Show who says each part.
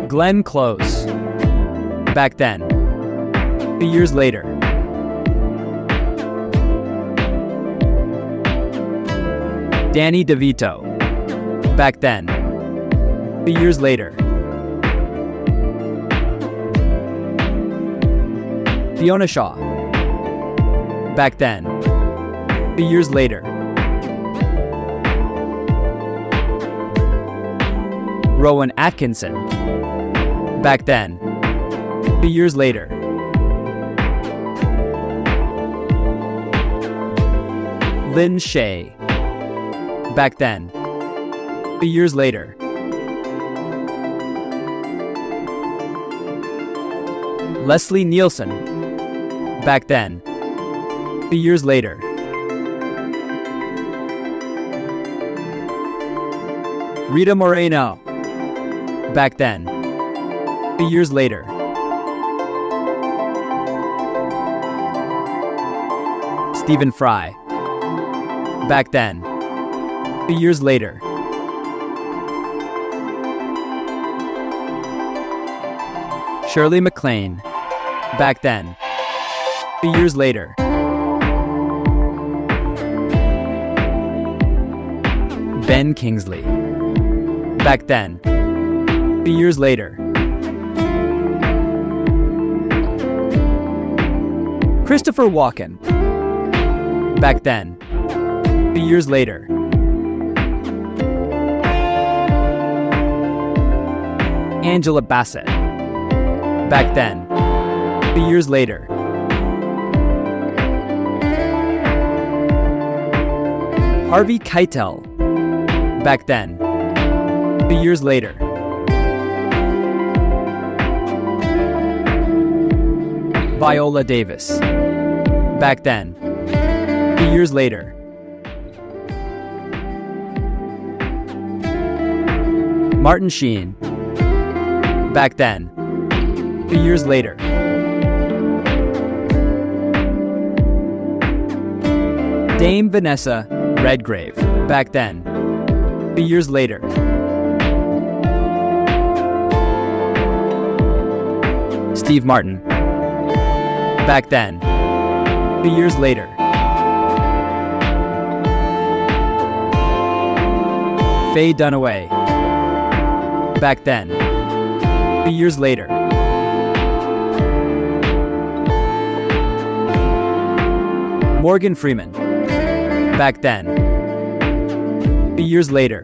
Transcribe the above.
Speaker 1: Glenn Close. Back then. A few years later. Danny DeVito. Back then. A few years later. Fiona Shaw. Back then. A few years later. Rowan Atkinson. Back then. A few years later. Lynn SHAYE. Back then. A few years later. Leslie Nielsen. Back then. A few years later. Rita Moreno. Back then. A few years later. Stephen Fry. Back then. A few years later. Shirley MacLaine. Back then. A few years later. Ben Kingsley. Back then. A few years later. Christopher Walken. Back then. A few years later. Angela Bassett. Back then. A few years later. Harvey KEITEL. Back then. A few years later. Viola Davis. Back then. A few years later. Martin Sheen. Back then. A few years later. Dame Vanessa Redgrave. Back then. A few years later. Steve Martin. Back then. A few years later. Faye Dunaway. Back then. A few years later. Morgan Freeman. Back then. A few years later.